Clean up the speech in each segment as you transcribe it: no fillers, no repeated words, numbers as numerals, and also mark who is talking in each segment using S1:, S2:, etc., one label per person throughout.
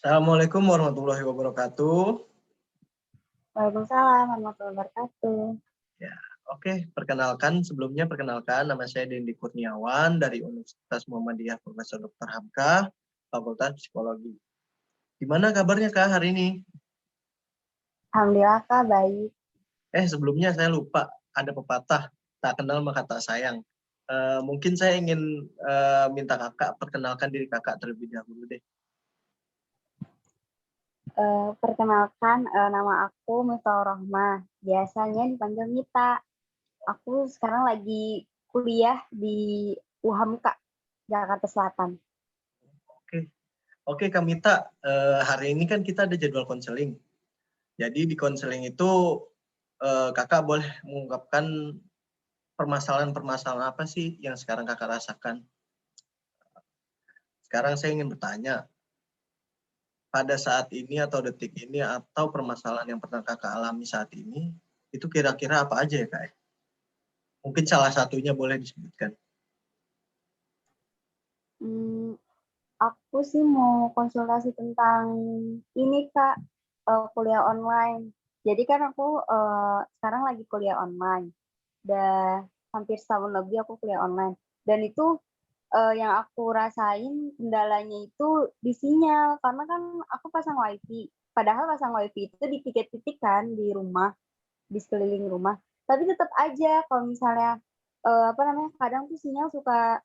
S1: Assalamualaikum warahmatullahi wabarakatuh.
S2: Waalaikumsalam warahmatullahi wabarakatuh.
S1: Ya, oke. Perkenalkan, nama saya Dendi Kurniawan dari Universitas Muhammadiyah Profesor Dr. Hamka, Fakultas Psikologi. Gimana kabarnya Kak hari ini?
S2: Alhamdulillah Kak, baik.
S1: Sebelumnya saya lupa, ada pepatah, tak kenal maka tak sayang. Mungkin saya ingin minta Kakak perkenalkan diri Kakak terlebih dahulu deh.
S2: Perkenalkan, nama aku Miftahur Rahmah. Biasanya dipanggil Mita. Aku sekarang lagi kuliah di UHAMKA, Jakarta Selatan.
S1: Oke Kak Mita, hari ini kan kita ada jadwal konseling. Jadi di konseling itu Kakak boleh mengungkapkan permasalahan-permasalahan apa sih yang sekarang Kakak rasakan. Sekarang saya ingin bertanya, pada saat ini atau detik ini atau permasalahan yang pernah Kakak alami saat ini, itu kira-kira apa aja ya Kak? Mungkin salah satunya boleh disebutkan.
S2: Aku sih mau konsultasi tentang ini Kak, kuliah online. Jadi kan aku sekarang lagi kuliah online. Udah hampir setahun lebih aku kuliah online. Dan itu yang aku rasain kendalanya itu di sinyal, karena kan aku pasang wifi. Padahal pasang wifi itu di titik-titik kan di rumah, di sekeliling rumah. Tapi tetap aja kalau misalnya kadang tuh sinyal suka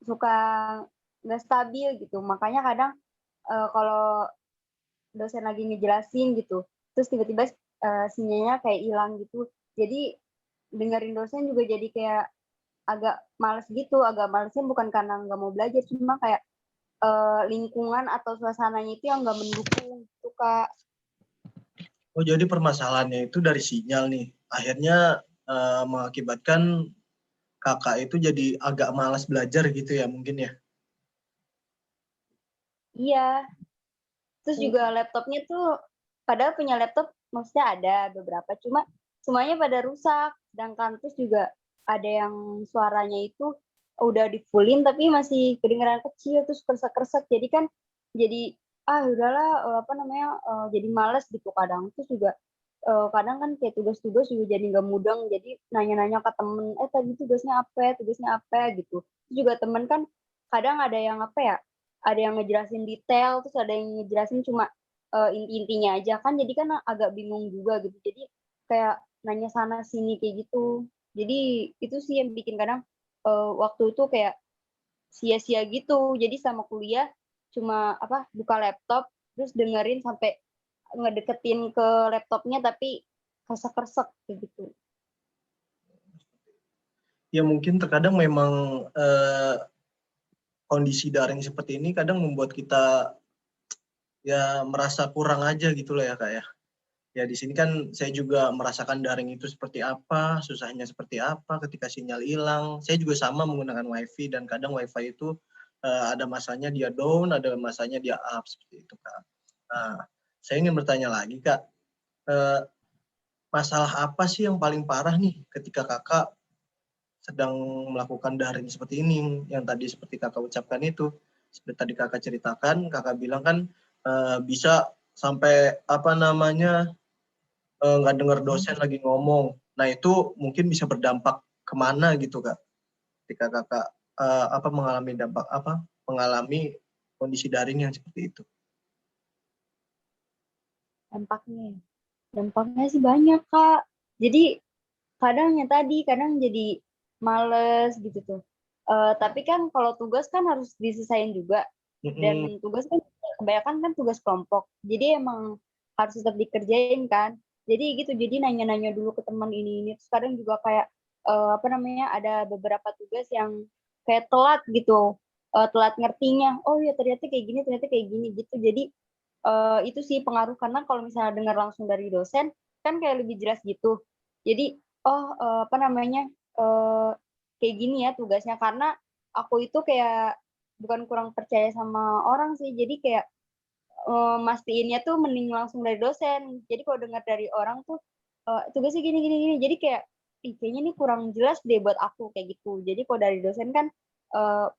S2: suka nggak stabil gitu. Makanya kadang kalau dosen lagi ngejelasin gitu, terus tiba-tiba sinyalnya kayak hilang gitu. Jadi dengerin dosen juga jadi kayak agak males gitu. Agak malesnya bukan karena nggak mau belajar, cuma kayak lingkungan atau suasananya itu yang nggak mendukung gitu Kak.
S1: Oh jadi permasalahannya itu dari sinyal nih. Akhirnya mengakibatkan Kakak itu jadi agak malas belajar gitu ya mungkin ya?
S2: Iya. Terus juga laptopnya tuh, padahal punya laptop maksudnya ada beberapa, cuma semuanya pada rusak. Sedangkan terus juga ada yang suaranya itu udah di-full-in tapi masih kedengeran kecil, terus kresek-kresek. Jadi kan jadi, udahlah, jadi males gitu kadang. Terus juga, kadang kan kayak tugas-tugas juga jadi nggak mudeng, jadi nanya-nanya ke temen, tadi tugasnya apa, gitu. Terus juga temen kan kadang ada yang ada yang ngejelasin detail, terus ada yang ngejelasin cuma, inti-intinya aja, kan jadi kan agak bingung juga gitu. Jadi kayak nanya sana sini kayak gitu. Jadi itu sih yang bikin kadang, waktu itu kayak sia-sia gitu. Jadi sama kuliah cuma buka laptop, terus dengerin sampai ngedeketin ke laptopnya tapi kresek-kresek kayak gitu.
S1: Ya mungkin terkadang memang kondisi daring seperti ini kadang membuat kita ya merasa kurang aja gitu loh ya Kak ya. Ya di sini kan saya juga merasakan daring itu seperti apa, susahnya seperti apa ketika sinyal hilang. Saya juga sama menggunakan wifi dan kadang wifi itu ada masanya dia down, ada masanya dia up seperti itu Kak. Nah, saya ingin bertanya lagi Kak, eh, masalah apa sih yang paling parah nih ketika Kakak sedang melakukan daring seperti ini, yang tadi seperti Kakak ucapkan itu, seperti tadi Kakak ceritakan, Kakak bilang kan bisa sampai nggak dengar dosen lagi ngomong. Nah itu mungkin bisa berdampak kemana gitu Kak, ketika Kakak mengalami kondisi daring yang seperti itu.
S2: Dampaknya dampaknya sih banyak Kak. Jadi kadang jadi males gitu tuh. Tapi kan kalau tugas kan harus diselesain juga, dan tugas kan kebanyakan kan tugas kelompok. Jadi emang harus tetap dikerjain kan. Jadi gitu, jadi nanya-nanya dulu ke teman ini. Terus kadang juga kayak ada beberapa tugas yang kayak telat gitu. Telat ngertinya. Oh ya ternyata kayak gini gitu. Jadi itu sih pengaruh, karena kalau misalnya dengar langsung dari dosen kan kayak lebih jelas gitu. Jadi oh, kayak gini ya tugasnya, karena aku itu kayak bukan kurang percaya sama orang sih, jadi kayak, mastiinnya tuh mending langsung dari dosen. Jadi kalau dengar dari orang tuh, tugasnya gini gini gini, jadi kayak, ih kayaknya ini kurang jelas deh buat aku, kayak gitu. Jadi kalau dari dosen kan,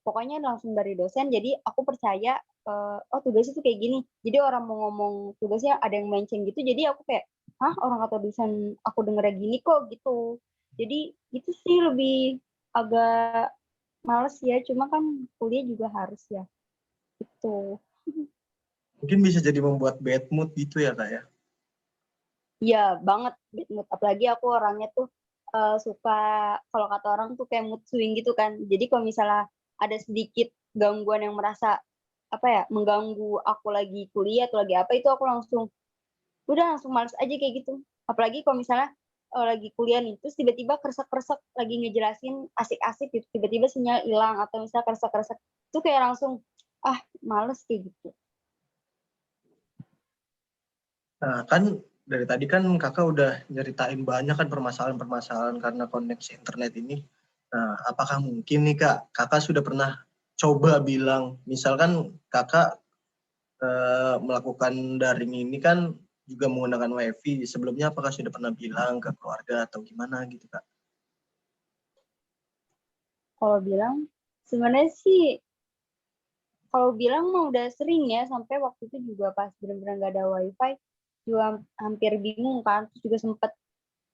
S2: pokoknya langsung dari dosen, jadi aku percaya oh tugasnya tuh kayak gini. Jadi orang mau ngomong tugasnya ada yang mention gitu, jadi aku kayak, hah orang kata dosen aku dengernya gini kok gitu. Jadi itu sih lebih agak males ya, cuma kan kuliah juga harus ya gitu.
S1: Mungkin bisa jadi membuat bad mood gitu ya Kak ya.
S2: Iya banget bad mood, apalagi aku orangnya tuh suka, kalau kata orang tuh kayak mood swing gitu kan. Jadi kalau misalnya ada sedikit gangguan yang merasa apa ya mengganggu aku lagi kuliah atau lagi apa, itu aku langsung udah langsung males aja kayak gitu. Apalagi kalau misalnya lagi kuliah nih, terus tiba-tiba kresek-kresek lagi ngejelasin asik-asik gitu, tiba-tiba sinyal hilang atau misalnya kresek-kresek, itu kayak langsung ah males kayak gitu.
S1: Nah kan dari tadi kan kakak udah nyeritain banyak kan permasalahan-permasalahan karena koneksi internet ini. Nah apakah mungkin nih kak, kakak sudah pernah coba bilang, misalkan kakak melakukan daring ini kan juga menggunakan wifi. Sebelumnya apakah sudah pernah bilang ke keluarga atau gimana gitu kak?
S2: Kalau bilang sebenarnya sih, kalau bilang mah udah sering ya, sampai waktu itu juga pas benar-benar nggak ada wifi juga hampir bingung kan, terus juga sempet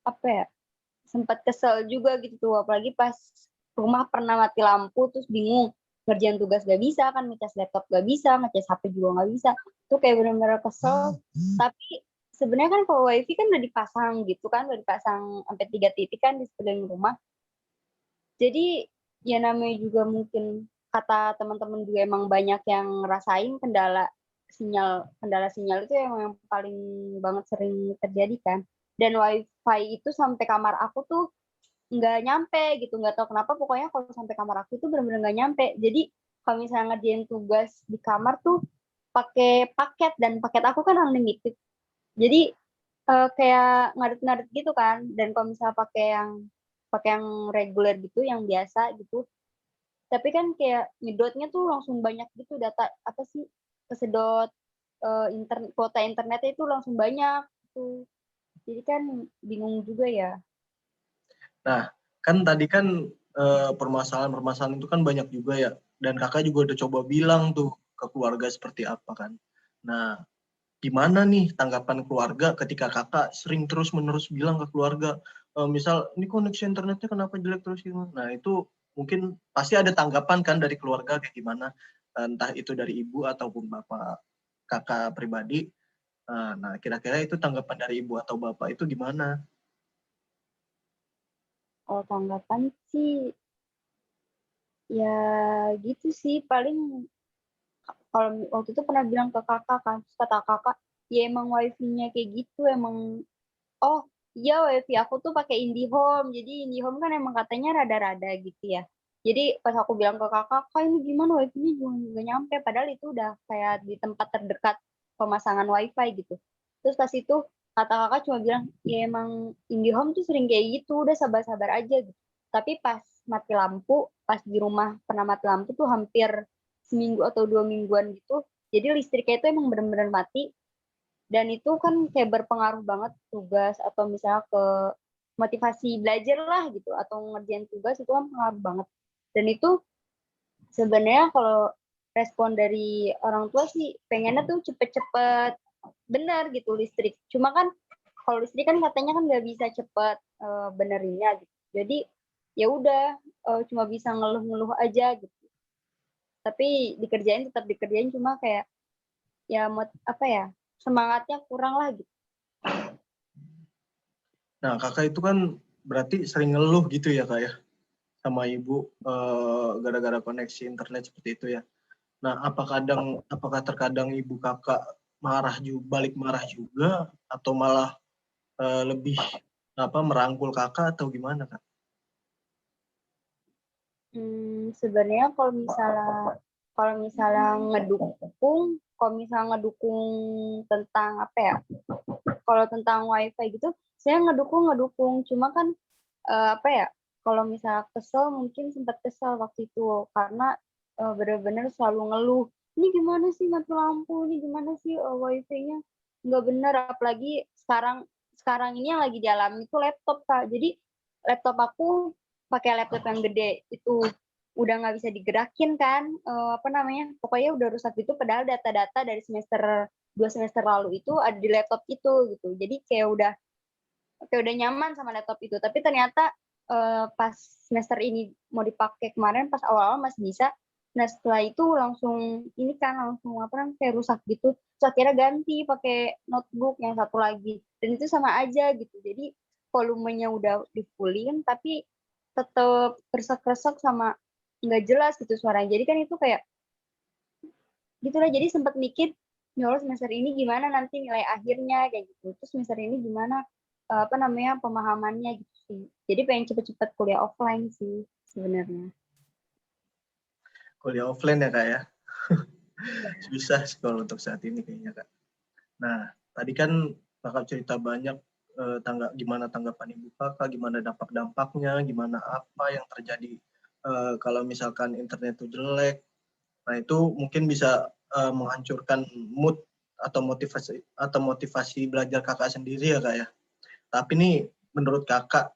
S2: apa ya, sempat kesel juga gitu tuh, apalagi pas rumah pernah mati lampu terus bingung ngerjain tugas gak bisa kan, ngecas laptop gak bisa, ngecas HP juga gak bisa, tuh kayak bener-bener kesel. Tapi sebenarnya kan kalau wifi kan udah dipasang gitu kan, udah dipasang sampai 3 titik kan di sekeliling rumah, jadi ya namanya juga mungkin kata teman-teman juga emang banyak yang ngerasain kendala sinyal itu emang yang paling banget sering terjadi kan. Dan wifi itu sampai kamar aku tuh nggak nyampe gitu, nggak tahu kenapa, pokoknya kalau sampai kamar aku itu benar-benar nggak nyampe. Jadi kalau misalnya ngerjain tugas di kamar tuh pakai paket, dan paket aku kan unlimited, jadi kayak ngadet-ngadet gitu kan. Dan kalau misalnya pakai yang reguler gitu, yang biasa gitu, tapi kan kayak nyedotnya tuh langsung banyak gitu, data apa sih, kesedot kuota internetnya itu langsung banyak tuh. Jadi kan bingung juga ya.
S1: Nah kan tadi kan permasalahan-permasalahan itu kan banyak juga ya. Dan kakak juga udah coba bilang tuh ke keluarga seperti apa kan. Nah gimana nih tanggapan keluarga ketika kakak sering terus-menerus bilang ke keluarga, misal ini koneksi internetnya kenapa jelek terus gitu. Nah itu mungkin pasti ada tanggapan kan dari keluarga kayak gimana, entah itu dari ibu ataupun bapak kakak pribadi. Nah kira-kira itu tanggapan dari ibu atau bapak itu gimana?
S2: Kalau tanggapan sih ya gitu sih, paling kalau waktu itu pernah bilang ke kakak kan, terus kata kakak, ya emang wifi-nya kayak gitu, emang oh iya wifi aku tuh pakai IndiHome, jadi IndiHome kan emang katanya rada-rada gitu ya. Jadi pas aku bilang ke kakak, kak ini gimana wifi-nya juga nggak nyampe, padahal itu udah kayak di tempat terdekat pemasangan wifi gitu. Terus pas itu kata kakak cuma bilang, ya emang IndiHome tuh sering kayak gitu, udah sabar-sabar aja gitu. Tapi pas mati lampu, pas di rumah pernah mati lampu tuh hampir seminggu atau 2 mingguan gitu, jadi listriknya itu emang benar-benar mati. Dan itu kan kayak berpengaruh banget tugas atau misalnya ke motivasi belajar lah gitu, atau ngerjain tugas itu kan pengaruh banget. Dan itu sebenarnya kalau respon dari orang tua sih pengennya tuh cepet-cepet benar gitu listrik. Cuma kan kalau listrik kan katanya kan nggak bisa cepet benerinnya gitu. Jadi ya udah cuma bisa ngeluh-ngeluh aja gitu. Tapi dikerjain tetap dikerjain, cuma kayak ya apa ya, semangatnya kurang lah gitu.
S1: Nah kakak itu kan berarti sering ngeluh gitu ya kak ya sama ibu gara-gara koneksi internet seperti itu ya. Nah, apakah terkadang ibu kakak balik marah juga atau malah lebih merangkul kakak atau gimana kak?
S2: Sebenarnya kalau misalnya ngedukung tentang apa ya, kalau tentang wifi gitu, saya ngedukung, cuma kan apa ya, kalau misalnya kesel mungkin sempat kesel waktu itu karena benar-benar selalu ngeluh, ini gimana sih mati lampu, ini gimana sih wifi-nya nggak benar, apalagi sekarang sekarang ini yang lagi dialami itu laptop kak. Jadi laptop aku pakai laptop yang gede itu, udah nggak bisa digerakin kan, pokoknya udah rusak gitu padahal data-data dari 2 semester lalu itu ada di laptop itu gitu. Jadi kayak udah nyaman sama laptop itu, tapi ternyata, pas semester ini mau dipakai kemarin pas awal-awal masih bisa, nah setelah itu langsung ini kan, kayak rusak gitu, terus akhirnya ganti pakai notebook yang satu lagi, dan itu sama aja gitu. Jadi volumenya udah di-full-in tapi tetep kresek-kresek sama nggak jelas gitu suaranya. Jadi kan itu kayak gitulah, jadi sempet mikir, "Ya Allah semester ini gimana nanti nilai akhirnya?" Kayak gitu. Terus semester ini gimana, pemahamannya gitu sih. Jadi pengen cepet-cepet kuliah offline sih sebenarnya.
S1: Kuliah offline ya Kak ya. Susah sih kalau untuk saat ini kayaknya Kak. Nah, tadi kan Kakak cerita banyak gimana tanggapan ibu Kakak, gimana dampak-dampaknya, gimana apa yang terjadi kalau misalkan internet itu jelek. Nah, itu mungkin bisa menghancurkan mood atau motivasi belajar Kakak sendiri ya Kak ya. Tapi nih menurut Kakak,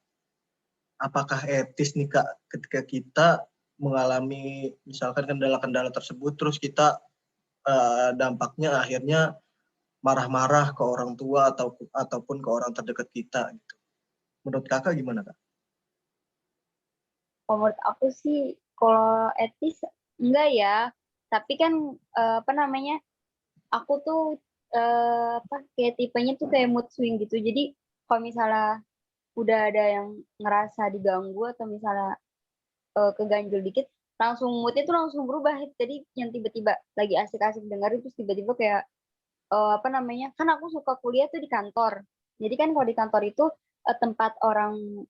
S1: apakah etis nih Kak ketika kita mengalami misalkan kendala-kendala tersebut terus kita dampaknya akhirnya marah-marah ke orang tua ataupun ke orang terdekat kita gitu. Menurut Kakak gimana, Kak?
S2: Kalau menurut aku sih kalau etis enggak ya, tapi kan, aku tuh, kayak tipenya tuh kayak mood swing gitu. Jadi kalau misalnya udah ada yang ngerasa diganggu atau misalnya keganjel dikit, langsung mood-nya tuh langsung berubah. Jadi yang tiba-tiba lagi asik-asik dengerin, terus tiba-tiba kayak, kan aku suka kuliah tuh di kantor. Jadi kan kalau di kantor itu, tempat orang,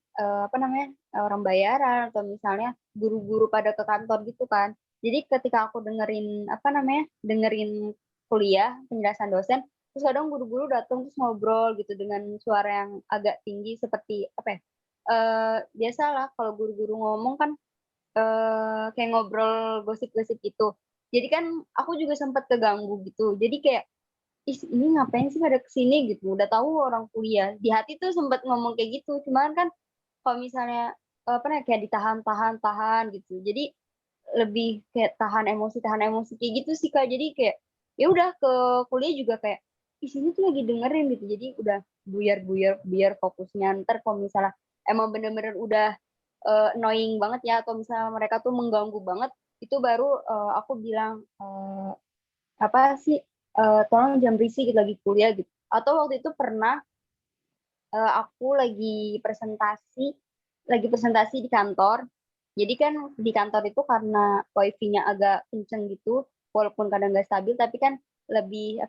S2: orang bayaran atau misalnya guru-guru pada ke kantor gitu kan. Jadi ketika aku dengerin kuliah, penjelasan dosen, terus kadang guru-guru datang terus ngobrol gitu dengan suara yang agak tinggi seperti biasalah kalau guru-guru ngomong kan kayak ngobrol gosip-gosip gitu. Jadi kan aku juga sempet keganggu gitu. Jadi kayak, "Ih, ini ngapain sih pada kesini gitu, udah tahu orang kuliah." Di hati tuh sempet ngomong kayak gitu, cuman kan kalau misalnya, kayak ditahan gitu. Jadi lebih kayak tahan emosi kayak gitu sih, Kak. Jadi kayak, ya udah ke kuliah juga kayak, "Ih, sini tuh lagi dengerin," gitu. Jadi udah buyar biar fokusnya. Entar kalau misalnya emang bener-bener udah annoying banget ya atau misalnya mereka tuh mengganggu banget, itu baru, aku bilang, "Apa sih, tolong jangan berisik gitu, lagi kuliah," gitu. Atau waktu itu pernah, aku lagi presentasi di kantor. Jadi kan di kantor itu karena WiFi-nya agak kenceng gitu, walaupun kadang nggak stabil, tapi kan lebih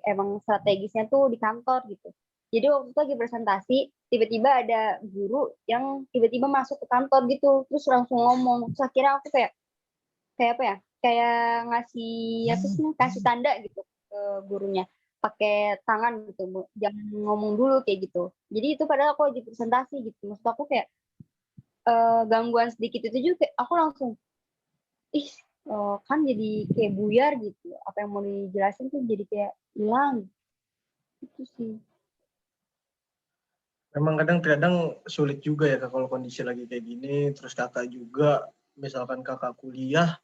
S2: emang strategisnya tuh di kantor gitu. Jadi waktu itu lagi presentasi, tiba-tiba ada guru yang tiba-tiba masuk ke kantor gitu, terus langsung ngomong, terus akhirnya aku kayak kayak apa ya, kayak ngasih kasih tanda gitu ke gurunya, pakai tangan gitu, "Jangan ngomong dulu," kayak gitu. Jadi itu padahal aku lagi presentasi gitu, maksud aku kayak gangguan sedikit itu juga aku langsung, ih, kan jadi kayak buyar gitu, apa yang mau dijelasin tuh jadi kayak hilang, itu sih.
S1: Memang kadang-kadang sulit juga ya Kak kalau kondisi lagi kayak gini, terus Kakak juga misalkan Kakak kuliah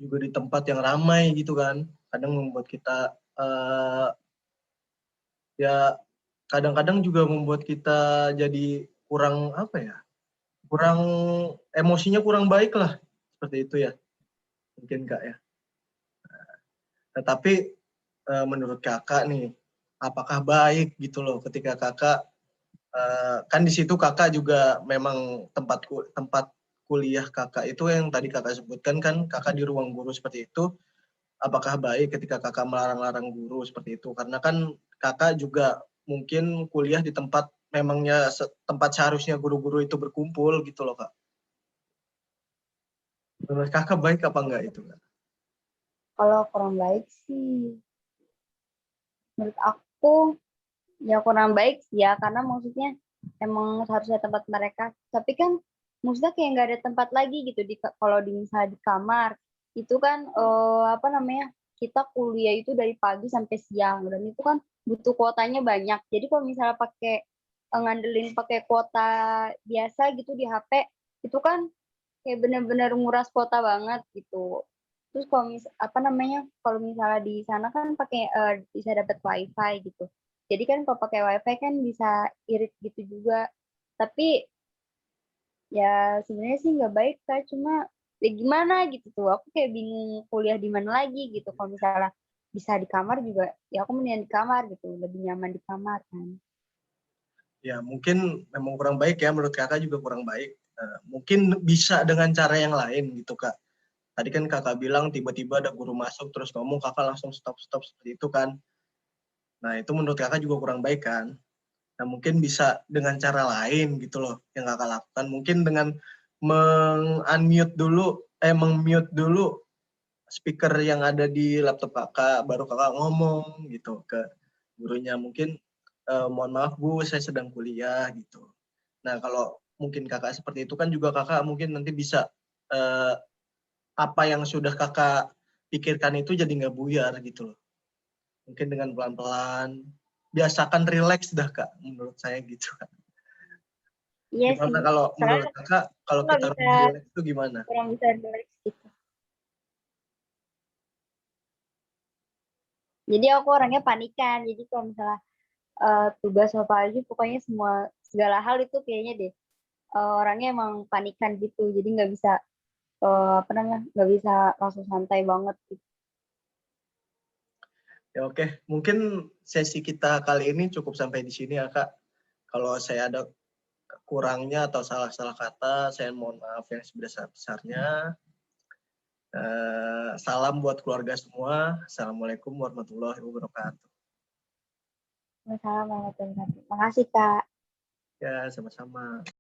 S1: juga di tempat yang ramai gitu kan, kadang membuat kita, ya kadang-kadang juga membuat kita jadi kurang apa ya, kurang emosinya kurang baik lah, seperti itu ya mungkin Kak ya. Tetapi, menurut Kakak nih, apakah baik gitu loh ketika Kakak, kan di situ Kakak juga memang tempat kuliah Kakak itu yang tadi Kakak sebutkan kan Kakak di ruang guru seperti itu, apakah baik ketika Kakak melarang-larang guru seperti itu? Karena kan Kakak juga mungkin kuliah di tempat memangnya tempat seharusnya guru-guru itu berkumpul gitu loh, Kak. Menurut Kakak baik apa enggak itu, Kak?
S2: Kalau kurang baik sih, menurut aku ya kurang baik sih ya, karena maksudnya emang seharusnya tempat mereka, tapi kan maksudnya kayak nggak ada tempat lagi gitu kalau misalnya di kamar, itu kan, kita kuliah itu dari pagi sampai siang dan itu kan butuh kuotanya banyak. Jadi kalau misalnya ngandelin pakai kuota biasa gitu di HP, itu kan kayak bener-bener nguras kuota banget gitu. Terus kalau kalau misalnya di sana kan pakai bisa dapat wifi gitu. Jadi kan kalau pakai wifi kan bisa irit gitu juga. Tapi ya sebenarnya sih nggak baik Kak, cuma ya gimana gitu tuh. Aku kayak bingung kuliah di mana lagi gitu. Kalau misalnya bisa di kamar juga, ya aku mendingan di kamar gitu, lebih nyaman di kamar kan.
S1: Ya mungkin memang kurang baik ya, menurut kakak juga kurang baik. Mungkin bisa dengan cara yang lain gitu kak. Tadi kan kakak bilang tiba-tiba ada guru masuk terus ngomong, kakak langsung stop seperti itu kan. Nah itu menurut kakak juga kurang baik kan. Nah mungkin bisa dengan cara lain gitu loh yang kakak lakukan. Mungkin dengan meng-mute dulu speaker yang ada di laptop kakak, baru kakak ngomong gitu ke gurunya. Mungkin mohon maaf Bu, saya sedang kuliah gitu. Nah kalau mungkin kakak seperti itu kan juga kakak mungkin nanti bisa apa yang sudah kakak pikirkan itu jadi nggak buyar gitu loh. Mungkin dengan pelan-pelan, biasakan relax dah kak, menurut saya gitu kak.
S2: Iya sih,
S1: Gimana kalau menurut
S2: soalnya
S1: kakak,
S2: aku
S1: kalau
S2: nggak
S1: kita
S2: bisa
S1: lebih relax itu gimana?
S2: kurang bisa relax gitu. Jadi aku orangnya panikan. Jadi kalau misalnya tugas apa aja, pokoknya segala hal itu kayaknya deh orangnya emang panikan gitu. Jadi nggak bisa nggak bisa langsung santai banget gitu.
S1: Ya oke, mungkin sesi kita kali ini cukup sampai di sini ya kak. Kalau saya ada kurangnya atau salah-salah kata, saya mohon maaf yang sebesar-besarnya. Salam buat keluarga semua. Assalamualaikum warahmatullahi wabarakatuh.
S2: Waalaikumsalam warahmatullahi wabarakatuh. Makasih Kak.
S1: Ya, sama-sama.